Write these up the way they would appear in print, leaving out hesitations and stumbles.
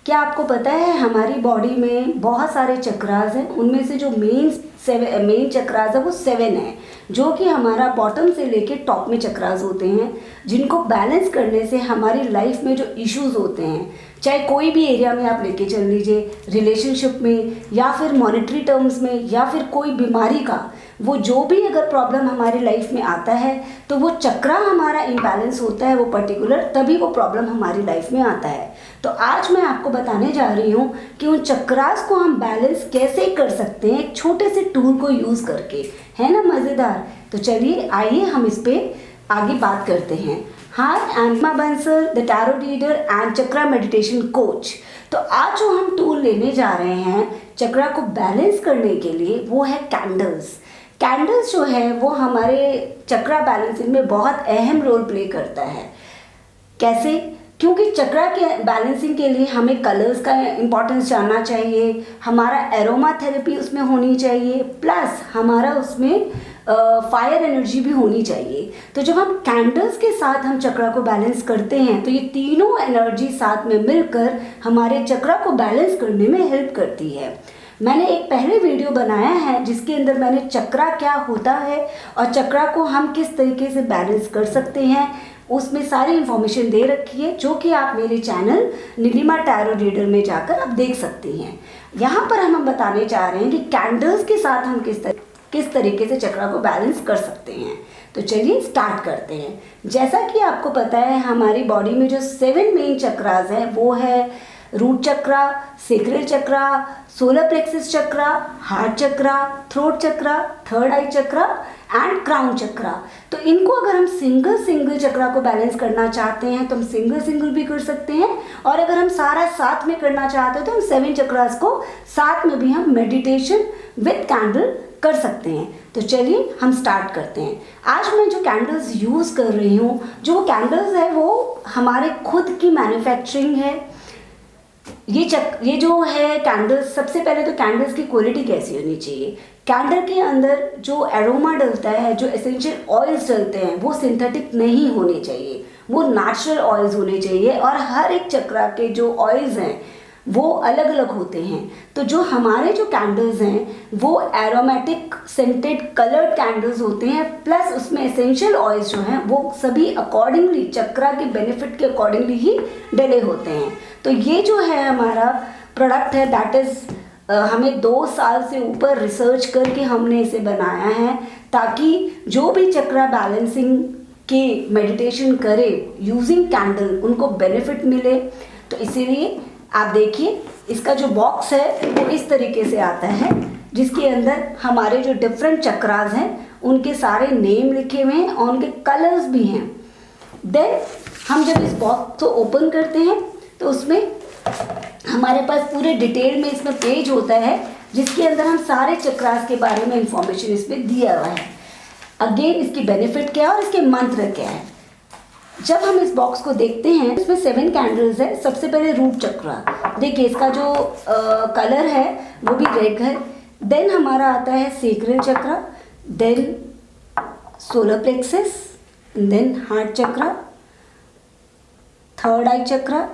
क्या आपको पता है हमारी बॉडी में बहुत सारे चक्रास हैं, उनमें से जो मेन चक्रास है वो 7 है, जो कि हमारा बॉटम से लेके टॉप में चक्रास होते हैं, जिनको बैलेंस करने से हमारी लाइफ में जो इश्यूज होते हैं, चाहे कोई भी एरिया में आप लेके चल लीजिए, रिलेशनशिप में या फिर मॉनेटरी टर्म्स में या फिर कोई बीमारी का, वो जो भी अगर प्रॉब्लम हमारी लाइफ में आता है तो वो चक्रा हमारा इम्बैलेंस होता है वो पर्टिकुलर, तभी वो प्रॉब्लम हमारी लाइफ में आता है। तो आज मैं आपको बताने जा रही हूँ कि उन चक्रास को हम बैलेंस कैसे कर सकते हैं एक छोटे से टूल को यूज़ करके। है ना मज़ेदार? तो चलिए आइए हम इस पर आगे बात करते हैं। Hi, I am Emma Bansal, the tarot reader and chakra meditation coach. तो आज जो हम टूल लेने जा रहे हैं चक्रा को बैलेंस करने के लिए वो है कैंडल्स। कैंडल्स जो है वो हमारे चक्रा बैलेंसिंग में बहुत अहम रोल प्ले करता है। कैसे? क्योंकि चक्रा के बैलेंसिंग के लिए हमें कलर्स का इम्पोर्टेंस जानना चाहिए, हमारा एरोमा थेरेपी उसमें होनी चाहिए, प्लस हमारा उसमें फायर एनर्जी भी होनी चाहिए। तो जब हम कैंडल्स के साथ हम चक्रा को बैलेंस करते हैं तो ये तीनों एनर्जी साथ में मिलकर हमारे चक्रा को बैलेंस करने में हेल्प करती है। मैंने एक पहले वीडियो बनाया है जिसके अंदर मैंने चक्रा क्या होता है और चक्रा को हम किस तरीके से बैलेंस कर सकते हैं, उसमें सारी इन्फॉर्मेशन दे रखी है, जो कि आप मेरे चैनल नीलिमा टैरो रीडर में जाकर आप देख सकती हैं। यहाँ पर हम बताने जा रहे हैं कि कैंडल्स के साथ हम किस तरीके से चक्रा को बैलेंस कर सकते हैं। तो चलिए स्टार्ट करते हैं। जैसा कि आपको पता है हमारी बॉडी में जो 7 मेन चक्रास हैं वो है root chakra, sacral chakra, solar plexus chakra, heart chakra, throat chakra, third eye chakra and crown chakra. तो इनको अगर हम सिंगल चक्रा को बैलेंस करना चाहते हैं तो हम सिंगल भी कर सकते हैं, और अगर हम सारा साथ में करना चाहते हैं तो हम 7 चक्रास को साथ में भी हम मेडिटेशन विद कैंडल कर सकते हैं। तो चलिए हम स्टार्ट करते हैं। आज मैं जो कैंडल्स यूज़ कर रही हूँ, जो कैंडल्स है वो हमारे खुद की मैन्युफैक्चरिंग है। ये जो है कैंडल्स, सबसे पहले तो कैंडल्स की क्वालिटी कैसी होनी चाहिए। कैंडल के अंदर जो एरोमा डलता है, जो एसेंशियल ऑयल्स डलते हैं, वो सिंथेटिक नहीं होने चाहिए, वो नेचुरल ऑयल्स होने चाहिए। और हर एक चक्रा के जो ऑयल्स हैं वो अलग अलग होते हैं। तो जो हमारे जो कैंडल्स हैं वो एरोमेटिक सेंटेड कलर्ड कैंडल्स होते हैं, प्लस उसमें एसेंशियल ऑयल्स जो हैं वो सभी अकॉर्डिंगली चक्रा के बेनिफिट के अकॉर्डिंगली ही डले होते हैं। तो ये जो है हमारा प्रोडक्ट है, दैट इज़ हमें 2 साल से ऊपर रिसर्च करके हमने इसे बनाया है, ताकि जो भी चक्रा बैलेंसिंग के मेडिटेशन करे यूजिंग कैंडल उनको बेनिफिट मिले। तो इसीलिए आप देखिए इसका जो बॉक्स है वो इस तरीके से आता है, जिसके अंदर हमारे जो डिफरेंट चक्रास हैं उनके सारे नेम लिखे हुए हैं और उनके कलर्स भी हैं। देन हम जब इस बॉक्स को ओपन करते हैं तो उसमें हमारे पास पूरे डिटेल में इसमें पेज होता है, जिसके अंदर हम सारे चक्रास के बारे में इंफॉर्मेशन इसमें दिया हुआ है। अगेन इसकी बेनिफिट क्या है और इसके मंत्र क्या है। जब हम इस बॉक्स को देखते हैं इसमें 7 कैंडल्स है। सबसे पहले रूट चक्रा, देखिए इसका जो कलर है वो भी रेड है। देन हमारा आता है sacral chakra, then solar plexus, then heart chakra, third eye chakra,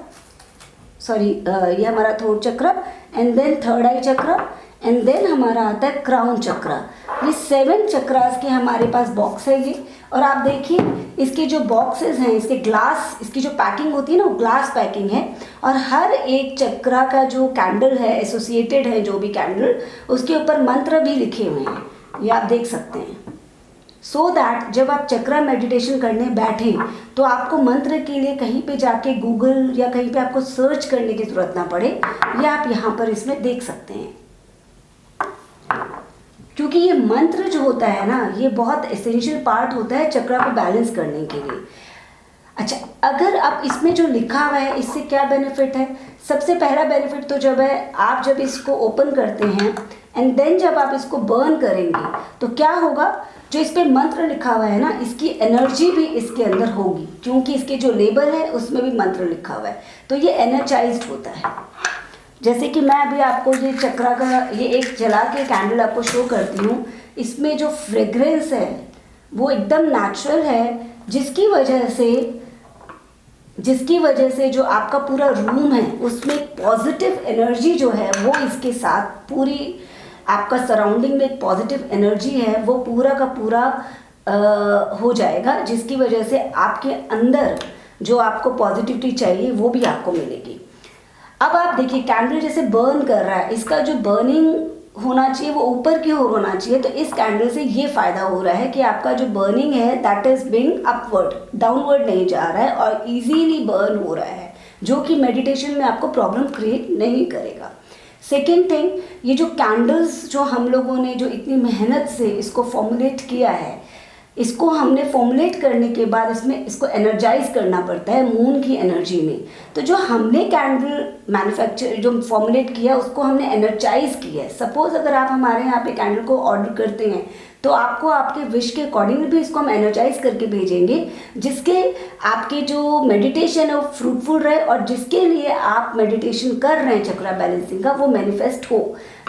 ये हमारा throat chakra, and then third eye chakra, and then हमारा आता है क्राउन चक्रा। ये 7 चक्रास के हमारे पास बॉक्स है ये। और आप देखिए इसके जो बॉक्सेस हैं, इसके ग्लास, इसकी जो पैकिंग होती है ना वो ग्लास पैकिंग है, और हर एक चक्रा का जो कैंडल है एसोसिएटेड है, जो भी कैंडल, उसके ऊपर मंत्र भी लिखे हुए हैं, ये आप देख सकते हैं। सो दैट जब आप चक्रा मेडिटेशन करने बैठें तो आपको मंत्र के लिए कहीं पे जाके गूगल या कहीं पे आपको सर्च करने की ज़रूरत ना पड़े, ये आप यहाँ पर इसमें देख सकते हैं। क्योंकि ये मंत्र जो होता है ना ये बहुत एसेंशियल पार्ट होता है चक्रा को बैलेंस करने के लिए। अच्छा, अगर आप इसमें जो लिखा हुआ है इससे क्या बेनिफिट है। सबसे पहला बेनिफिट तो जब है आप जब इसको ओपन करते हैं एंड देन जब आप इसको बर्न करेंगे तो क्या होगा, जो इस पर मंत्र लिखा हुआ है ना इसकी एनर्जी भी इसके अंदर होगी, क्योंकि इसके जो लेबल है उसमें भी मंत्र लिखा हुआ है, तो ये एनर्जाइज्ड होता है। जैसे कि मैं अभी आपको ये चक्रा का ये एक जला के कैंडल आपको शो करती हूँ, इसमें जो फ्रेग्रेंस है वो एकदम नेचुरल है, जिसकी वजह से जिसकी वजह से जो आपका पूरा रूम है उसमें पॉजिटिव एनर्जी जो है वो इसके साथ पूरी आपका सराउंडिंग में एक पॉजिटिव एनर्जी है वो पूरा का पूरा हो जाएगा, जिसकी वजह से आपके अंदर जो आपको पॉजिटिविटी चाहिए वो भी आपको मिलेगी। अब आप देखिए कैंडल जैसे बर्न कर रहा है, इसका जो बर्निंग होना चाहिए वो ऊपर की ओर होना चाहिए। तो इस कैंडल से ये फ़ायदा हो रहा है कि आपका जो बर्निंग है that is being upward, downward नहीं जा रहा है और इजीली बर्न हो रहा है, जो कि मेडिटेशन में आपको प्रॉब्लम क्रिएट नहीं करेगा। सेकेंड थिंग, ये जो कैंडल्स जो हम लोगों ने जो इतनी मेहनत से इसको फॉर्मुलेट किया है, इसको हमने फॉर्मुलेट करने के बाद इसको एनर्जाइज करना पड़ता है मून की एनर्जी में। तो जो हमने कैंडल मैन्युफैक्चर जो फॉर्मुलेट किया उसको हमने एनर्जाइज किया है। सपोज अगर आप हमारे यहाँ पे कैंडल को ऑर्डर करते हैं तो आपको आपके विश के अकॉर्डिंग भी इसको हम एनर्जाइज करके भेजेंगे, जिसके आपके जो मेडिटेशन है वो फ्रूटफुल रहे और जिसके लिए आप मेडिटेशन कर रहे हैं चक्रा बैलेंसिंग का वो मैनिफेस्ट हो।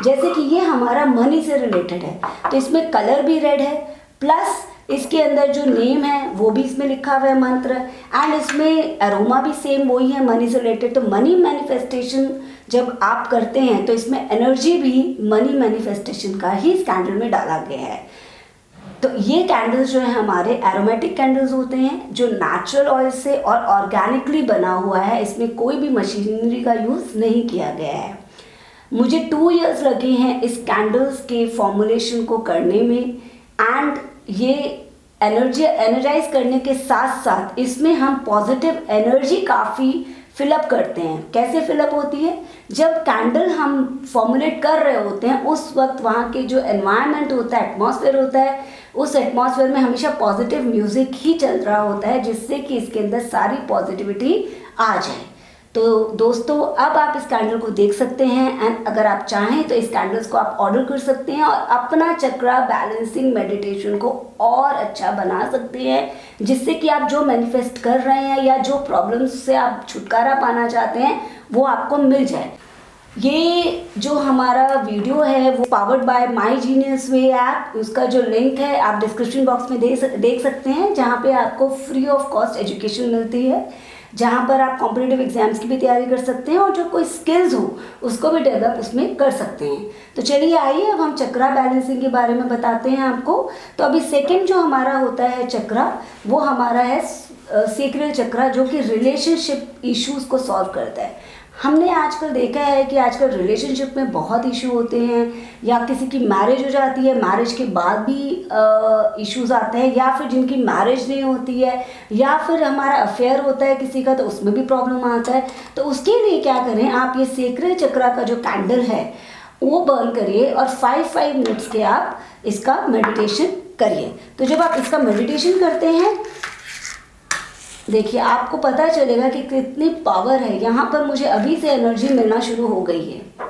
जैसे कि ये हमारा मनी से रिलेटेड है तो इसमें कलर भी रेड है, प्लस इसके अंदर जो नेम है वो भी इसमें लिखा हुआ है मंत्र, एंड इसमें अरोमा भी सेम वही है मनी से रिलेटेड। तो मनी मैनिफेस्टेशन जब आप करते हैं तो इसमें एनर्जी भी मनी मैनिफेस्टेशन का ही इस कैंडल में डाला गया है। तो ये कैंडल्स जो है हमारे एरोमेटिक कैंडल्स होते हैं जो नेचुरल ऑयल से और ऑर्गेनिकली बना हुआ है, इसमें कोई भी मशीनरी का यूज़ नहीं किया गया है। मुझे 2 इयर्स लगे हैं इस कैंडल्स के फॉर्मुलेशन को करने में, एंड ये एनर्जाइज करने के साथ साथ इसमें हम पॉजिटिव एनर्जी काफ़ी फिलअप करते हैं। कैसे फिलअप होती है, जब कैंडल हम फॉर्मुलेट कर रहे होते हैं उस वक्त वहाँ के जो एनवायरनमेंट होता है, एटमॉस्फेयर होता है, उस एटमॉस्फेयर में हमेशा पॉजिटिव म्यूज़िक ही चल रहा होता है, जिससे कि इसके अंदर सारी पॉजिटिविटी आ जाए। तो दोस्तों अब आप इस कैंडल को देख सकते हैं, एंड अगर आप चाहें तो इस कैंडल्स को आप ऑर्डर कर सकते हैं और अपना चक्रा बैलेंसिंग मेडिटेशन को और अच्छा बना सकते हैं, जिससे कि आप जो मैनिफेस्ट कर रहे हैं या जो प्रॉब्लम्स से आप छुटकारा पाना चाहते हैं वो आपको मिल जाए। ये जो हमारा वीडियो है वो powered by my genius way app, उसका जो लिंक है आप डिस्क्रिप्शन बॉक्स में देख सकते हैं, जहाँ पे आपको फ्री ऑफ कॉस्ट एजुकेशन मिलती है, जहाँ पर आप कॉम्पिटिटिव एग्जाम्स की भी तैयारी कर सकते हैं और जो कोई स्किल्स हो उसको भी डेवलप उसमें कर सकते हैं। तो चलिए आइए अब हम चक्रा बैलेंसिंग के बारे में बताते हैं आपको। तो अभी सेकंड जो हमारा होता है चक्रा वो हमारा है सेक्रेल चक्रा, जो कि रिलेशनशिप इश्यूज़ को सॉल्व करता है। हमने आजकल देखा है कि आजकल रिलेशनशिप में बहुत इशू होते हैं, या किसी की मैरिज हो जाती है, मैरिज के बाद भी इश्यूज आते हैं, या फिर जिनकी मैरिज नहीं होती है, या फिर हमारा अफेयर होता है किसी का तो उसमें भी प्रॉब्लम आता है। तो उसके लिए क्या करें, आप ये सेक्रेल चक्रा का जो कैंडल है वो बर्न करिए और 5 मिनट्स के आप इसका मेडिटेशन करिए। तो जब आप इसका मेडिटेशन करते हैं देखिए आपको पता चलेगा कि कितनी पावर है। यहाँ पर मुझे अभी से एनर्जी मिलना शुरू हो गई है।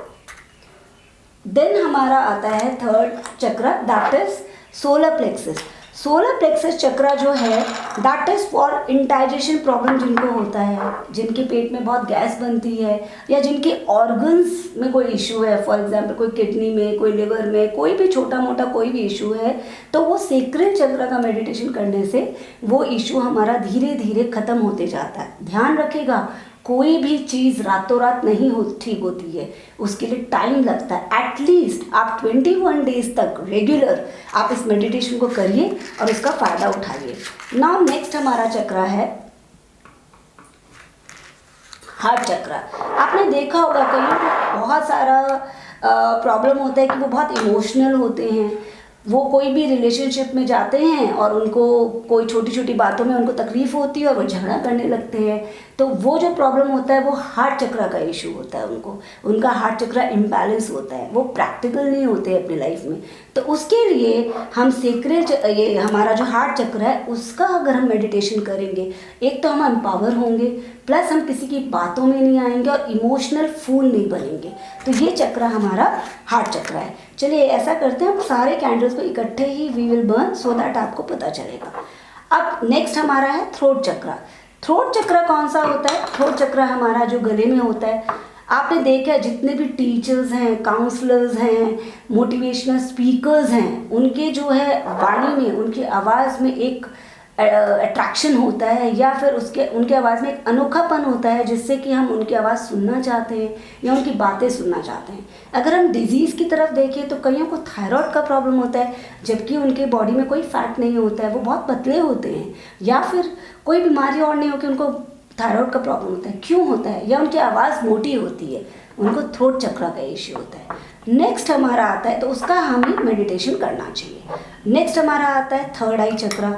देन हमारा आता है third chakra, that is solar plexus. Solar plexus chakra जो है that is for indigestion problem जिनको होता है, जिनके पेट में बहुत गैस बनती है, या जिनके ऑर्गन्स में कोई इशू है, फॉर एग्जांपल कोई किडनी में, कोई लिवर में, कोई भी छोटा मोटा कोई भी इशू है, तो वो सेक्रेल चक्र का मेडिटेशन करने से वो इशू हमारा धीरे धीरे ख़त्म होते जाता है। ध्यान रखिएगा कोई भी चीज़ रातों रात नहीं ठीक होती है, उसके लिए टाइम लगता है। एटलीस्ट आप 21 डेज तक रेगुलर आप इस मेडिटेशन को करिए और इसका फ़ायदा उठाइए। नाउ नेक्स्ट हमारा चक्रा है हार्ट चक्रा। आपने देखा होगा कहीं बहुत सारा प्रॉब्लम होता है कि वो बहुत इमोशनल होते हैं, वो कोई भी रिलेशनशिप में जाते हैं और उनको कोई छोटी छोटी बातों में उनको तकलीफ़ होती है और वो झगड़ा करने लगते हैं। तो वो जो प्रॉब्लम होता है वो हार्ट चक्रा का इशू होता है, उनका हार्ट चक्रा इम्बैलेंस होता है, वो प्रैक्टिकल नहीं होते अपनी लाइफ में। तो उसके लिए हम सेक्रेल ये हमारा जो हार्ट चक्र है उसका अगर हम मेडिटेशन करेंगे, एक तो हम एम्पावर होंगे, प्लस हम किसी की बातों में नहीं आएंगे और इमोशनल फूल नहीं बनेंगे। तो ये चक्र हमारा हार्ट चक्र है। चलिए ऐसा करते हैं, हम सारे कैंडल्स को इकट्ठे ही we will burn so that आपको पता चलेगा। अब नेक्स्ट हमारा है थ्रोट चक्र। थ्रोट चक्र कौन सा होता है? थ्रोट चक्र हमारा जो गले में होता है। आपने देखा जितने भी टीचर्स हैं, काउंसलर्स हैं, मोटिवेशनल स्पीकर्स हैं, उनके जो है वाणी में, उनकी आवाज़ में एक अट्रैक्शन होता है या फिर उसके उनके आवाज़ में एक अनोखापन होता है जिससे कि हम उनकी आवाज़ सुनना चाहते हैं या उनकी बातें सुनना चाहते हैं। अगर हम डिजीज़ की तरफ देखें तो कईयों को थायराइड का प्रॉब्लम होता है जबकि उनके बॉडी में कोई फैट नहीं होता है, वो बहुत पतले होते हैं, या फिर कोई बीमारी और नहीं हो कि उनको थायराइड का प्रॉब्लम होता है, क्यों होता है, या उनकी आवाज़ मोटी होती है, उनको थ्रोट चक्रा का इश्यू होता है। नेक्स्ट हमारा आता है तो उसका हमें मेडिटेशन करना चाहिए। नेक्स्ट हमारा आता है थर्ड आई चक्रा।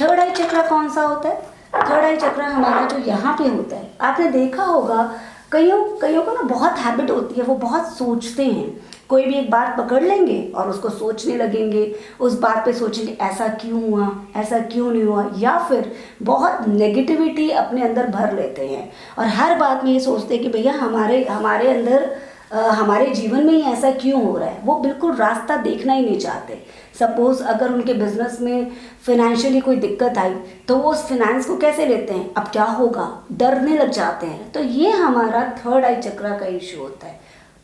थर्ड आई चक्रा कौन सा होता है? थर्ड आई चक्रा हमारा जो यहाँ पे होता है, आपने देखा होगा कईयों को ना बहुत हैबिट होती है, वो बहुत सोचते हैं, कोई भी एक बात पकड़ लेंगे और उसको सोचने लगेंगे, उस बात पे सोचेंगे ऐसा क्यों हुआ, ऐसा क्यों नहीं हुआ, या फिर बहुत नेगेटिविटी अपने अंदर भर लेते हैं और हर बात में ये सोचते हैं कि भैया हमारे अंदर हमारे जीवन में ही ऐसा क्यों हो रहा है। वो बिल्कुल रास्ता देखना ही नहीं चाहते। सपोज़ अगर उनके बिजनेस में फिनेंशियली कोई दिक्कत आई तो वो उस फिनेंस को कैसे लेते हैं, अब क्या होगा, डरने लग जाते हैं। तो ये हमारा थर्ड आई चक्रा का इशू होता है।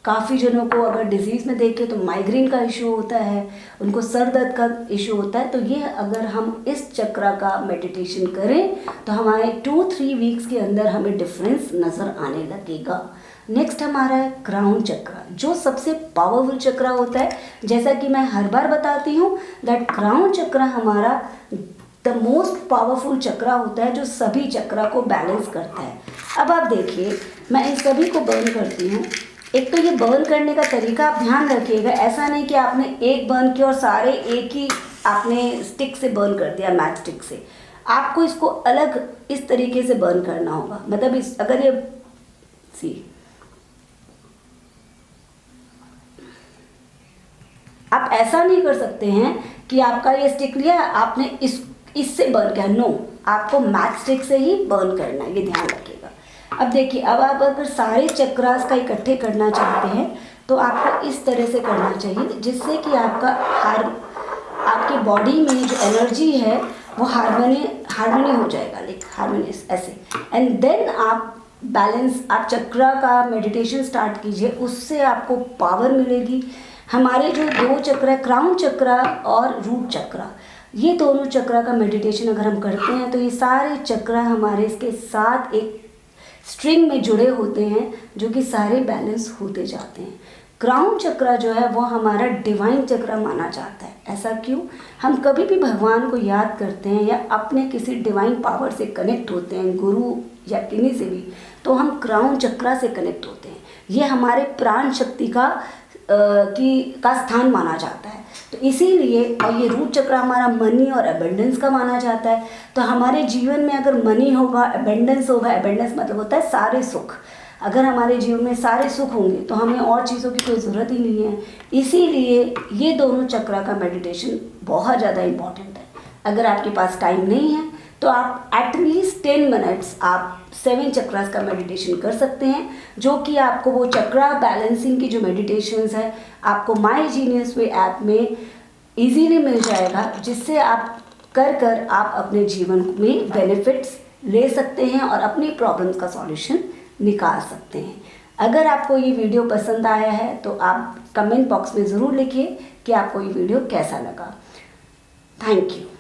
काफ़ी जनों को अगर डिजीज़ में देखें तो माइग्रेन का इशू होता है, उनको सर दर्द का इशू होता है। तो ये अगर हम इस चक्रा का मेडिटेशन करें तो हमारे 2-3 वीक्स के अंदर हमें डिफरेंस नज़र आने लगेगा। नेक्स्ट हमारा है क्राउन चक्रा, जो सबसे पावरफुल चक्रा होता है। जैसा कि मैं हर बार बताती हूँ दैट क्राउन चक्रा हमारा द मोस्ट पावरफुल चक्रा होता है जो सभी चक्रा को बैलेंस करता है। अब आप देखिए, मैं इन सभी को बर्न करती हूँ। एक तो ये बर्न करने का तरीका आप ध्यान रखिएगा, ऐसा नहीं कि आपने एक बर्न किया और सारे एक ही आपने स्टिक से बर्न कर दिया, मैच स्टिक से। आपको इसको अलग इस तरीके से बर्न करना होगा। मतलब अगर ये आप ऐसा नहीं कर सकते हैं कि आपका ये स्टिक लिया आपने इससे बर्न किया, नो, आपको मैच स्टिक से ही बर्न करना है, ये ध्यान रखिएगा। अब देखिए, अब आप अगर सारे चक्रास का इकट्ठे करना चाहते हैं तो आपको इस तरह से करना चाहिए जिससे कि आपकी बॉडी में जो एनर्जी है वो हार्मनी हो जाएगा, लाइक हार्मोनियस ऐसे। एंड देन आप चक्रा का मेडिटेशन स्टार्ट कीजिए, उससे आपको पावर मिलेगी। हमारे जो 2 चक्र है, क्राउन चक्रा और रूट चक्रा, ये दोनों चक्रा का मेडिटेशन अगर हम करते हैं तो ये सारे चक्रा हमारे इसके साथ एक स्ट्रिंग में जुड़े होते हैं जो कि सारे बैलेंस होते जाते हैं। क्राउन चक्रा जो है वो हमारा डिवाइन चक्रा माना जाता है। ऐसा क्यों? हम कभी भी भगवान को याद करते हैं या अपने किसी डिवाइन पावर से कनेक्ट होते हैं, गुरु या किन्हीं से भी, तो हम क्राउन चक्रा से कनेक्ट होते हैं। ये हमारे प्राण शक्ति का स्थान माना जाता है। तो इसीलिए, और ये रूट चक्र हमारा मनी और अबेंडेंस का माना जाता है। तो हमारे जीवन में अगर मनी होगा, अबेंडेंस होगा, अबेंडेंस मतलब होता है सारे सुख, अगर हमारे जीवन में सारे सुख होंगे तो हमें और चीज़ों की कोई ज़रूरत ही नहीं है। इसीलिए ये दोनों चक्र का मेडिटेशन बहुत ज़्यादा इम्पॉर्टेंट है। अगर आपके पास टाइम नहीं है तो आप एटलीस्ट 10 मिनट्स आप 7 चक्रास का मेडिटेशन कर सकते हैं, जो कि आपको वो चक्रा बैलेंसिंग की जो मेडिटेशंस है आपको माई जीनियस वे ऐप में इजीली मिल जाएगा, जिससे आप कर आप अपने जीवन में बेनिफिट्स ले सकते हैं और अपनी प्रॉब्लम्स का सॉल्यूशन निकाल सकते हैं। अगर आपको ये वीडियो पसंद आया है तो आप कमेंट बॉक्स में ज़रूर लिखिए कि आपको ये वीडियो कैसा लगा। Thank you.